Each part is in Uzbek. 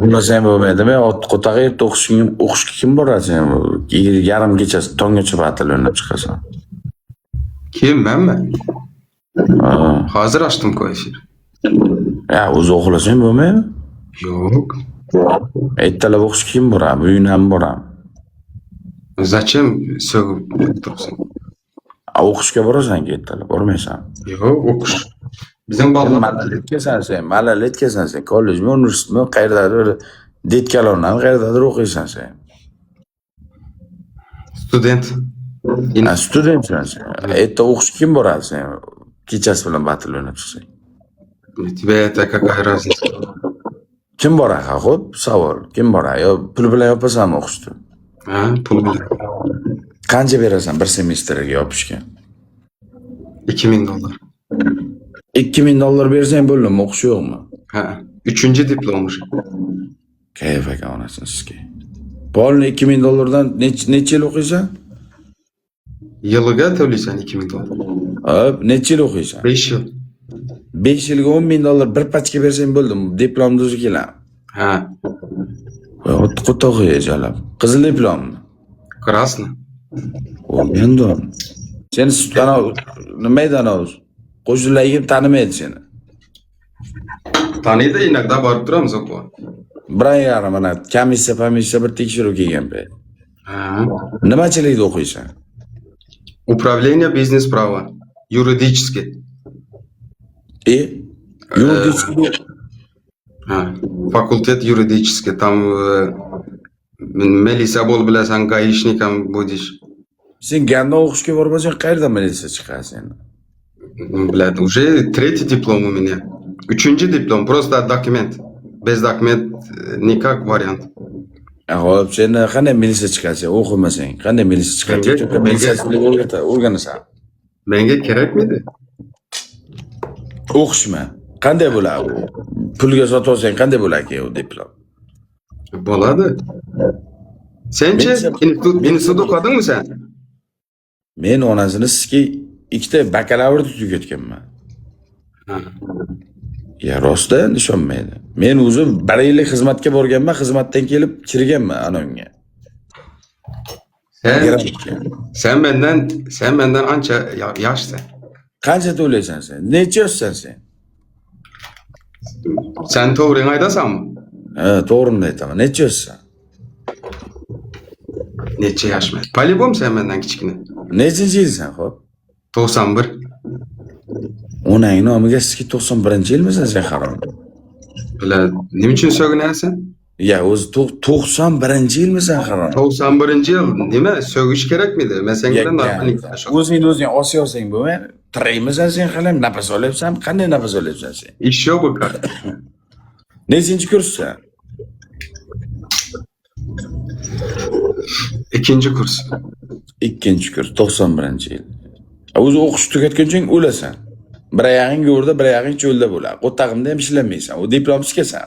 Uxlasang bo'lmaydimi? Qo'tag'i yerda o'qishga kim boradi sen? Yarim kechasi tonggacha batil o'ynab chiqasan. Kim, benmi? Ha. Hazır açtım koyuşur. Ya o'zi uxlasang bo'lmaymi? Yok. Ertalab o'qishga kim boradi? Bugun ham boradi. Zачем sögüp durursun? O'qishga borasan-ku ertalab, bormaysan. Yok, okuş. Bizim balalar Malaletkasan sen, malaletkasan sen. Kollejmi, universitetmi, qayerdadir detkalardan qayerdadir o'qiysan sen. student. Ha, studentsan sen. Erta o'qishga kim boradi sen? Kechasi bilan batil o'ynab chiqsang. Тебе это какая разница? Kim boradi? Xo'p, savol. Kim boradi? Yo pul bilan yopasanmi o'qishni? Ha, pul bilen. Qancha berasan bir semestrga yopishga? $2000. 2000 dollar bersang bo'ldimi, o'qish yo'qmi? Ha, 3. diplommuş. Kayf aka onasini sizga. Polni 2000 dollardan necha yil o'qiysan? Yılıga töyleysen $2000. Hop, necha yil o'qiysan? 5 yıl. 5 yilga 10.000 dollar bir pachka bersang bo'ldimi? Diplomni o'zi keladi. Ha, Qo'tog'i jalab. Qizil diplommi? красно. O'rgandi. Seni nima edi ana o'zi? Qo'shnilar yigit tanimaydi seni. Tanıydı inakda barıp duramız okula. Biron mana komissiya bir tekshiruv kelgan payt. Ha. Nimachilikda o'qiysan? Управление бизнес-права. Юридически. Yuridik. Ha. Факультет юридический. Там Melisa bol bilasan гаишником будешь. Sen ganda o'qishga bormasang qayerda militsiya chiqadi seni? Блядь, уже 3 диплом у меня. 3 диплом, просто документ. Без документ никак вариант. Hop, sen qanday militsiya chiqadi sen o'qimasang? Qanday militsiya chiqadi? Militsiyachilik o'rganasan. Menga kerak miydi? O'qishma. Qanday bo'ladi? Pulga sotib olsang qanday bo'ladi u diplom? Bo'ladi. Senchi institut o'qidingmi sen? Men onasini sizga ikkita bakalavr tugatganman. Ya rostdan ishonmaydi. Men o'zim 1 yillik xizmatga borganman, xizmatdan kelib kirganman ana unga. Sen benden ancha yoshsan. Qancha to'laysan sen? Necha yoshsan sen? Sen to'g'rini aytasanmi? Ha, to'g'rini aytaman. Necha yoshsan? Necha yoshman? Polibom sen benden kichkina. Nechinchi yilsan, xo'p? 91. Onang nomiga sizga 91-yilmisan sen harom? Bular nima uchun so'ginaysan? Ya o'zi 91-yilmisan harom? 91-yil nima so'gish kerak miydi? Men sen bilan o'zing osiyosang bo'lmaydi. Tiraymisan sen hali nafas olyapsan? Qanday nafas olyapsan sen? Еще бы как. Nechinchi kurssan? 2-kurs. 2-kurs, 91-yil. O'zi o'qish tugatguncha o'lasan. Bir oyog'ing go'rda, bir oyog'ing cho'lda bo'ladi. Qo'tag'imda ham ishlamaysan. O diplomsiz kelsan.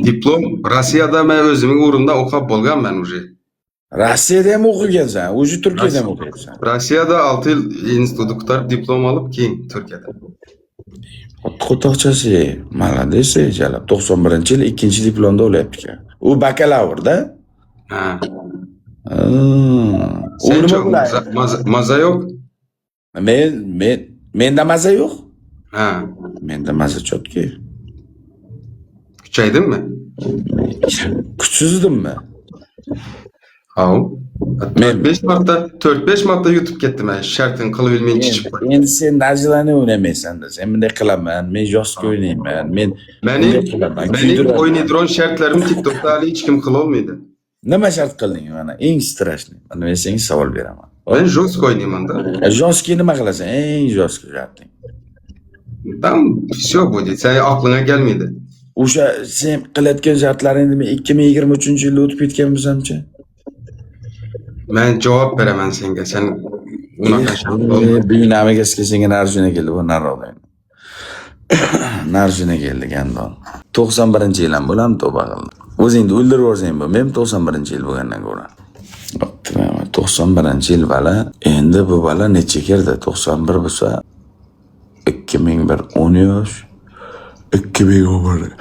Diplom Rossiyada men o'zimning o'rinda o'qib bo'lganman уже. Rossiyada ham o'qigansan, o'zi Turkiyada ham o'qigansan. Rossiyada 6 yil institut bitirib diplom olib, keyin Turkiyada. Qo'toqchasi, malades jalab 91-yil 2-diplomda o'layapti. U bakalavr-da? Ha. Sen maza yo'q? Menda maza yo'q? Ha. Menda maza chotki. Kuchaydimmi? Kuchsizdimmi? Hav. 4-5 marta yutib ketdim men, shartini qilib bilmay chiqib qo'ydim. Endi sen najilani o'ynamaysan-da. Sen bunday qilaman, men joska o'ynayman, mening o'ynaydigan shartlarimni TikTokda hali hech kim qila olmaydi. Nima shart qilding mana? Eng strashni. Mana men senga savol beraman. Men joska o'ynayman-da. Joska nima qilasan? Eng joska sharting. Tam всё будет. Sen aqlingga kelmaydi. O'sha sen qilayotgan shartlaringni men 2023-yilda o'tib ketganmisan-chi? Men javob beraman senga. Sen unaqa shart bo'ldi. Bugun amigaga senga narjina keldi, bu narroqdan. Narjina keldi gandon. 91-yil ham bo'lam to'ba qildi. O'zingni o'ldirib yuborsang bo'lmaymi 91-yil bo'lgandan ko'ra. 91-yil bala, endi bu bala necha kirdi? 91 bo'lsa 2001 10 yosh, 2011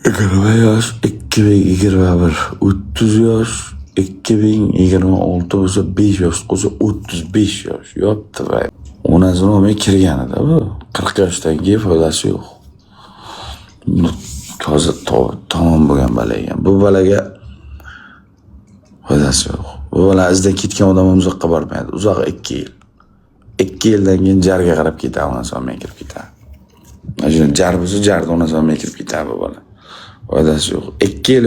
20 yosh 2021, 30 yosh 2026 bo'lsa 5 yosh bo'lsa 35 yosh yopti va onasini olmay kirganida bu 40 yoshdan keyin foydasi yo'q. Hozir tamom bo'lgan bala ekan. Bu balaga foydasi yo'q. Bu bala izdan ketgan odam uzoqqa bormaydi. Uzoq 2 yil. 2 yildan keyin jarga qarab ketadi, onasi olmay kirib ketadi. Jar bo'lsa jarda onasi olmay kirib ketadi bu bala. Foydasi yo'q. 2 yil